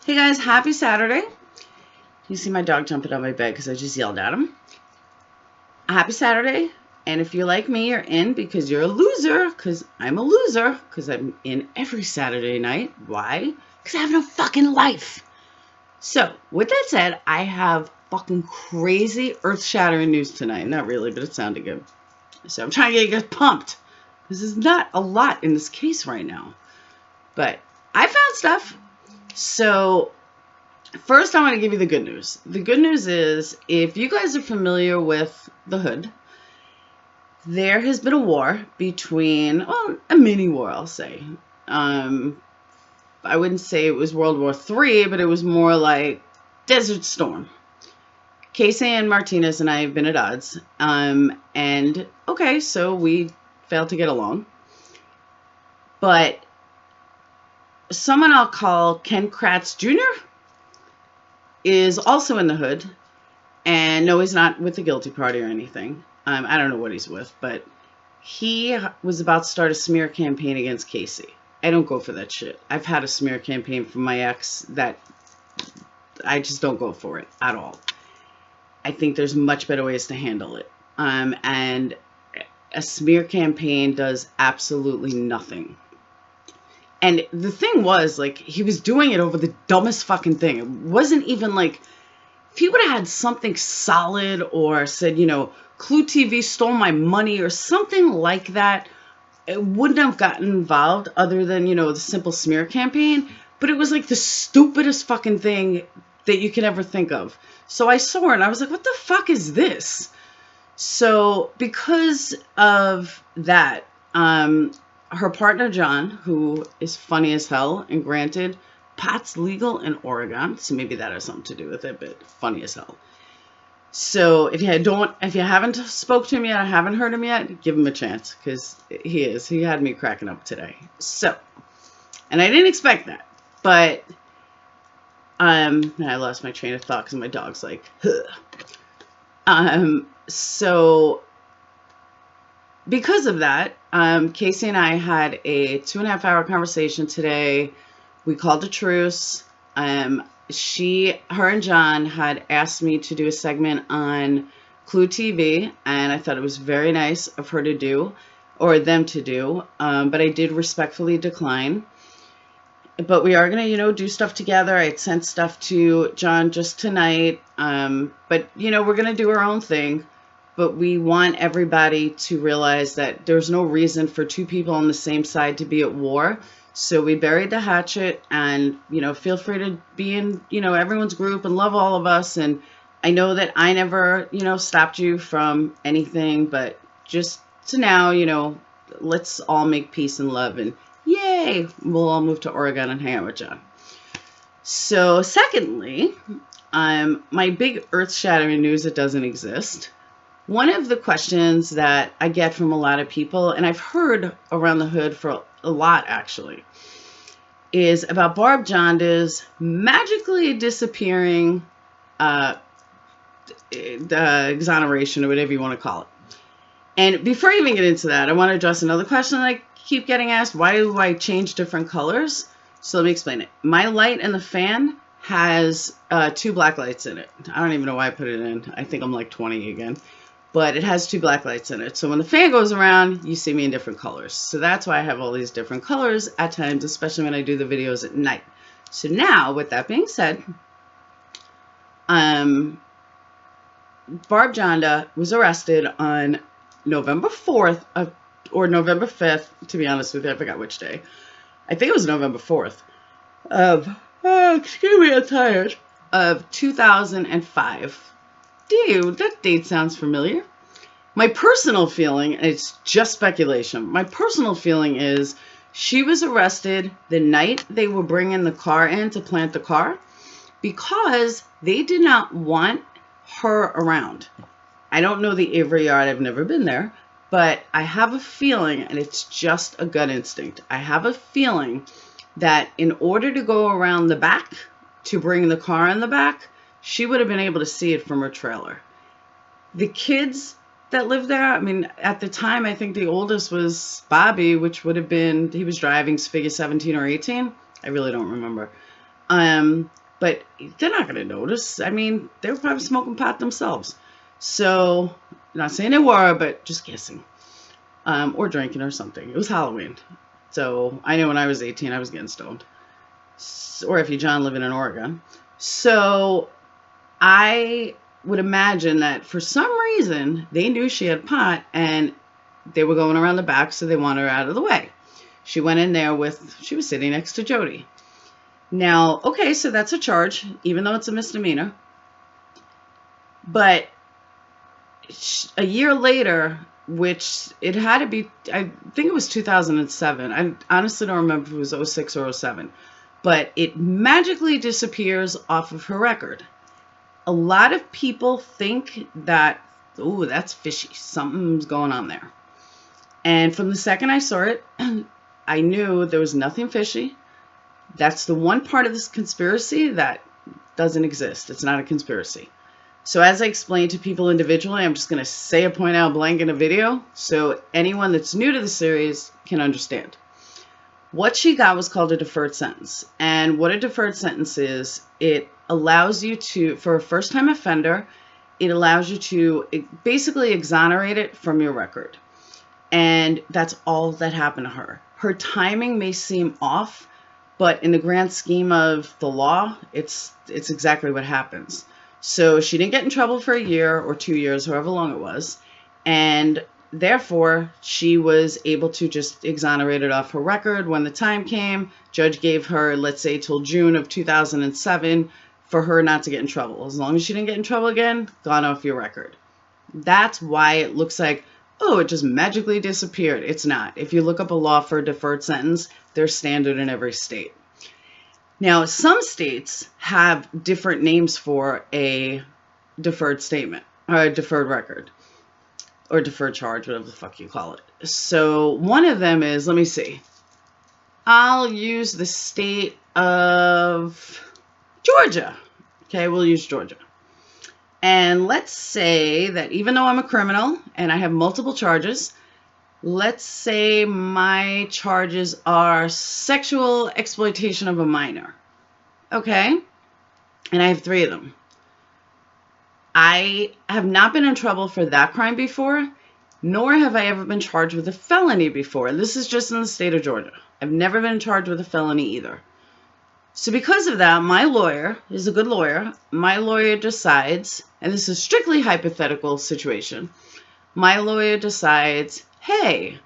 Hey guys, happy Saturday. You see my dog jumping on my bed because I just yelled at him. Happy Saturday. And if you're like me, you're in because you're a loser, because I'm a loser, because I'm in every Saturday night. Why? Because I have no fucking life. So, with that said, I have fucking crazy earth-shattering news tonight. Not really, but it sounded good. So I'm trying to get you guys pumped. This is not a lot in this case right now. But I found stuff. So first, I want to give you the good news. The good news is, if you guys are familiar with the Hood, there has been a war between, well, a mini war, I'll say. I wouldn't say it was World War III, but it was more like Desert Storm. Casey and Martinez and I have been at odds. And, okay, so we failed to get along. But someone I'll call Ken Kratz Jr. is also in the Hood. And no, he's not with the guilty party or anything. I don't know what he's with, but he was about to start a smear campaign against Casey. I don't go for that shit. I've had a smear campaign from my ex that I just don't go for it at all. I think there's much better ways to handle it. And a smear campaign does absolutely nothing. And the thing was, like, he was doing it over the dumbest fucking thing. It wasn't even like, if he would have had something solid or said, you know, Clue TV stole my money or something like that, it wouldn't have gotten involved other than, you know, the simple smear campaign. But it was like the stupidest fucking thing that you can ever think of. So I saw her and I was like, what the fuck is this? So because of that, her partner, John, who is funny as hell, and granted, pot's legal in Oregon, so maybe that has something to do with it, but funny as hell. So if you haven't spoke to him yet, or haven't heard him yet, give him a chance, because he had me cracking up today. So, and I didn't expect that, but I lost my train of thought because my dog's like, huh. So because of that, Casey and I had a 2.5-hour conversation today. We called a truce. Her and John had asked me to do a segment on Clue TV, and I thought it was very nice of her to do, or them to do, but I did respectfully decline. But we are going to, you know, do stuff together. I had sent stuff to John just tonight, but, you know, we're going to do our own thing, but we want everybody to realize that there's no reason for two people on the same side to be at war. So we buried the hatchet, and, you know, feel free to be in, you know, everyone's group and love all of us. And I know that I never, you know, stopped you from anything, but just to now, you know, let's all make peace and love, and yay, we'll all move to Oregon and hang out with John. So secondly, my big earth-shattering news that doesn't exist. One of the questions that I get from a lot of people, and I've heard around the Hood for a lot actually, is about Barb Janda's magically disappearing exoneration, or whatever you want to call it. And before I even get into that, I want to address another question that I keep getting asked. Why do I change different colors? So let me explain it. My light in the fan has 2 black lights in it. I don't even know why I put it in. I think I'm like 20 again. But it has 2 black lights in it. So when the fan goes around, you see me in different colors. So that's why I have all these different colors at times, especially when I do the videos at night. So now, with that being said, Barb Janda was arrested on November 4th, or November 5th, to be honest with you. I forgot which day. I think it was November 4th excuse me, I'm tired, of 2005. Dude, that date sounds familiar. My personal feeling, and it's just speculation, my personal feeling is she was arrested the night they were bringing the car in to plant the car because they did not want her around. I don't know the Avery Yard. I've never been there, but I have a feeling, and it's just a gut instinct, I have a feeling that in order to go around the back to bring the car in the back, she would have been able to see it from her trailer. The kids that lived there, I mean, at the time, I think the oldest was Bobby, which would have been, he was driving, figure 17 or 18. I really don't remember. But they're not going to notice. I mean, they were probably smoking pot themselves. So, not saying they were, but just guessing. Or drinking or something. It was Halloween. So, I know when I was 18, I was getting stoned. Or if you're John living in Oregon. So, I would imagine that for some reason, they knew she had pot and they were going around the back, so they wanted her out of the way. She went in there she was sitting next to Jody. Now, okay, so that's a charge, even though it's a misdemeanor. But a year later, which it had to be, I think it was 2007. I honestly don't remember if it was 06 or 07. But it magically disappears off of her record. A lot of people think that, oh, that's fishy. Something's going on there. And from the second I saw it, I knew there was nothing fishy. That's the one part of this conspiracy that doesn't exist. It's not a conspiracy. So as I explained to people individually, I'm just going to say a point out blank in a video so anyone that's new to the series can understand. What she got was called a deferred sentence. And what a deferred sentence is, it allows you to, for a first-time offender, it allows you to basically exonerate it from your record. And that's all that happened to her. Her timing may seem off, but in the grand scheme of the law, it's exactly what happens. So she didn't get in trouble for a year or 2 years, however long it was. And therefore, she was able to just exonerate it off her record when the time came. Judge gave her, let's say, till June of 2007 for her not to get in trouble. As long as she didn't get in trouble again, gone off your record. That's why it looks like, oh, it just magically disappeared. It's not. If you look up a law for a deferred sentence, they're standard in every state. Now, some states have different names for a deferred statement or a deferred record or deferred charge, whatever the fuck you call it. So one of them is, let me see. I'll use the state of Georgia. Okay, we'll use Georgia. And let's say that even though I'm a criminal and I have multiple charges, let's say my charges are sexual exploitation of a minor. Okay? And I have 3 of them. I have not been in trouble for that crime before, nor have I ever been charged with a felony before. This is just in the state of Georgia. I've never been charged with a felony either. So because of that, my lawyer is a good lawyer. My lawyer decides, and this is strictly hypothetical situation, my lawyer decides, hey,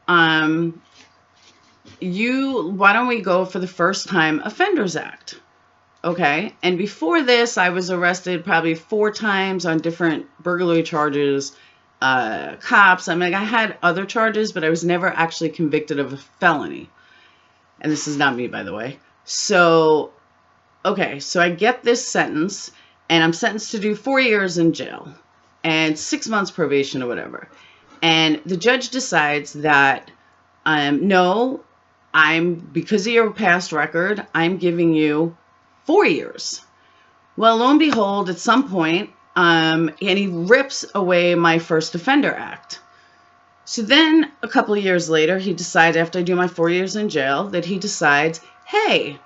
why don't we go for the First Time Offenders Act? Okay, and before this, I was arrested probably 4 times on different burglary charges, cops. I mean, I had other charges, but I was never actually convicted of a felony. And this is not me, by the way. So, okay, so I get this sentence, and I'm sentenced to do 4 years in jail and 6 months probation or whatever. And the judge decides that, no, because of your past record, I'm giving you 4 years. Well, lo and behold, at some point, and he rips away my First Offender Act. So then a couple of years later, he decides, after I do my 4 years in jail, that he decides, hey,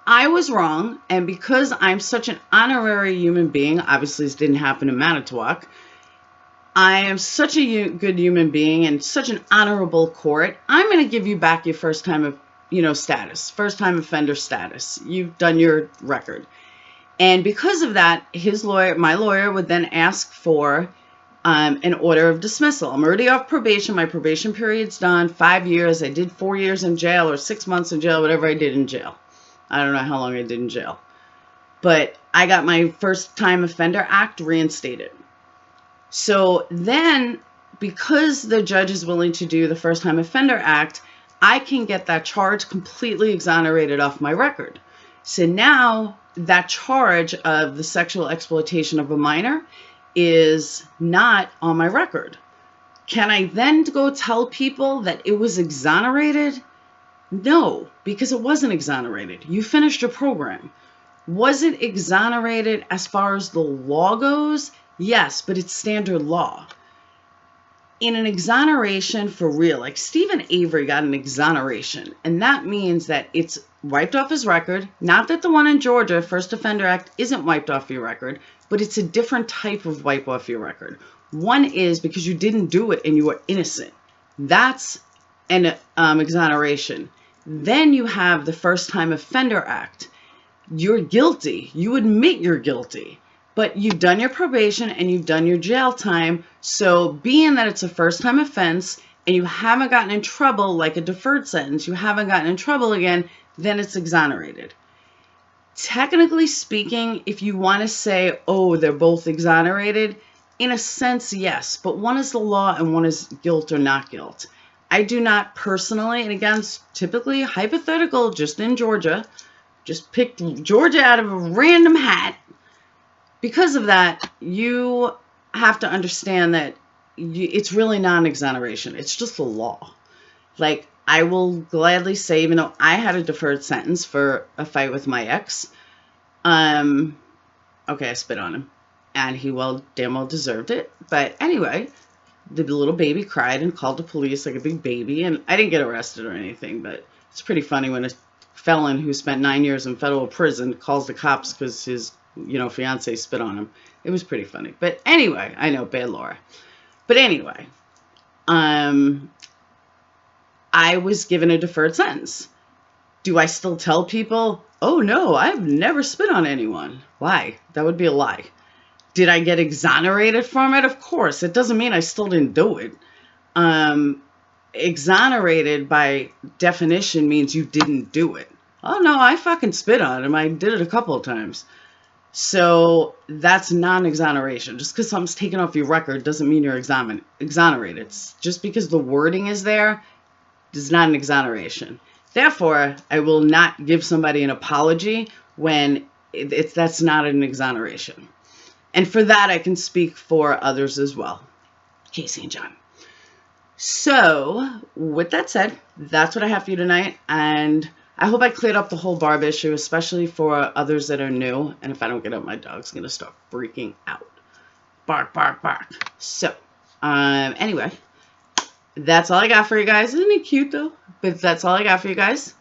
I was wrong. And because I'm such an honorary human being, obviously this didn't happen in Manitowoc, I am such a good human being and such an honorable court, I'm going to give you back your first time status, first time offender status. You've done your record. And because of that, my lawyer would then ask for an order of dismissal. I'm already off probation. My probation period's done. 5 years. I did 4 years in jail or 6 months in jail, whatever I did in jail. I don't know how long I did in jail. But I got my First Time Offender Act reinstated. So then, because the judge is willing to do the First Time Offender Act, I can get that charge completely exonerated off my record. So now that charge of the sexual exploitation of a minor is not on my record. Can I then go tell people that it was exonerated? No, because it wasn't exonerated. You finished your program. Was it exonerated as far as the law goes? Yes, but it's standard law. In an exoneration for real, like Stephen Avery got an exoneration, and that means that it's wiped off his record. Not that the one in Georgia, First Offender Act, isn't wiped off your record, but it's a different type of wipe off your record. One is because you didn't do it and you were innocent. That's an exoneration. Then you have the First Time Offender Act. You're guilty. You admit you're guilty, but you've done your probation and you've done your jail time. So being that it's a first time offense and you haven't gotten in trouble like a deferred sentence, you haven't gotten in trouble again, then it's exonerated. Technically speaking, if you want to say, oh, they're both exonerated, in a sense, yes, but one is the law and one is guilt or not guilt. I do not personally, and again, it's typically hypothetical, just in Georgia, just picked Georgia out of a random hat. Because of that, you have to understand that it's really not an exoneration. It's just the law. Like, I will gladly say, even though I had a deferred sentence for a fight with my ex, okay, I spit on him, and he damn well deserved it. But anyway, the little baby cried and called the police like a big baby, and I didn't get arrested or anything, but it's pretty funny when a felon who spent 9 years in federal prison calls the cops because his, fiance spit on him. It was pretty funny. But anyway, I know, bad Laura. But anyway, I was given a deferred sentence. Do I still tell people, oh no, I've never spit on anyone? Why? That would be a lie. Did I get exonerated from it? Of course. It doesn't mean I still didn't do it. Exonerated by definition means you didn't do it. Oh no, I fucking spit on him. I did it a couple of times. So that's non-exoneration. Just because something's taken off your record doesn't mean you're exonerated. It's just because the wording is there is not an exoneration. Therefore, I will not give somebody an apology when that's not an exoneration. And for that, I can speak for others as well. Casey and John. So, with that said, that's what I have for you tonight. And I hope I cleared up the whole Barb issue, especially for others that are new. And if I don't get up, my dog's going to start freaking out. Bark, bark, bark. So, anyway, that's all I got for you guys. Isn't it cute, though? But that's all I got for you guys.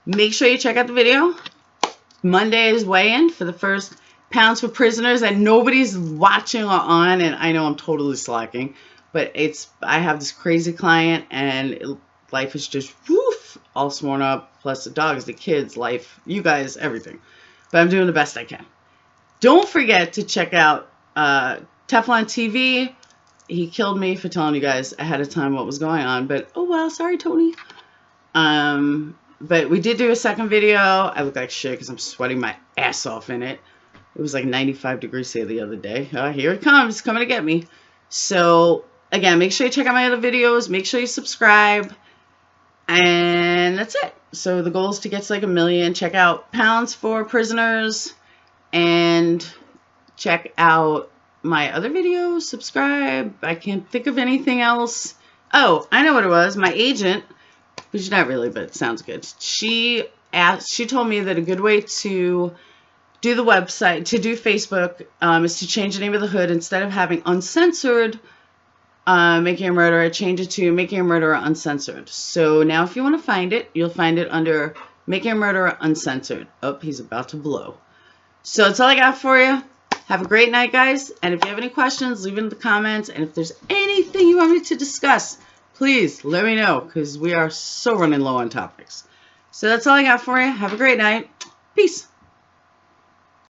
Make sure you check out the video. Monday is weigh-in for the first pounds for prisoners that nobody's watching or on. And I know I'm totally slacking. But I have this crazy client, and life is just woof, all sworn up, plus the dogs, the kids, life, you guys, everything. But I'm doing the best I can. Don't forget to check out Teflon TV. He killed me for telling you guys ahead of time what was going on. But, oh well, sorry, Tony. But we did do a second video. I look like shit because I'm sweating my ass off in it. It was like 95 degrees here the other day. Here it comes. It's coming to get me. So, again, make sure you check out my other videos. Make sure you subscribe. And that's it. So the goal is to get to like 1 million. Check out Pounds for Prisoners. And check out my other videos. Subscribe. I can't think of anything else. Oh, I know what it was. My agent, who's not really, but it sounds good. She told me that a good way to do the website, to do Facebook, is to change the name of the hood. Instead of having uncensored Making a Murderer, change it to Making a Murderer Uncensored. So now if you want to find it, you'll find it under Making a Murderer Uncensored. Oh, he's about to blow. So that's all I got for you. Have a great night, guys. And if you have any questions, leave it in the comments. And if there's anything you want me to discuss, please let me know, because we are so running low on topics. So that's all I got for you. Have a great night. Peace.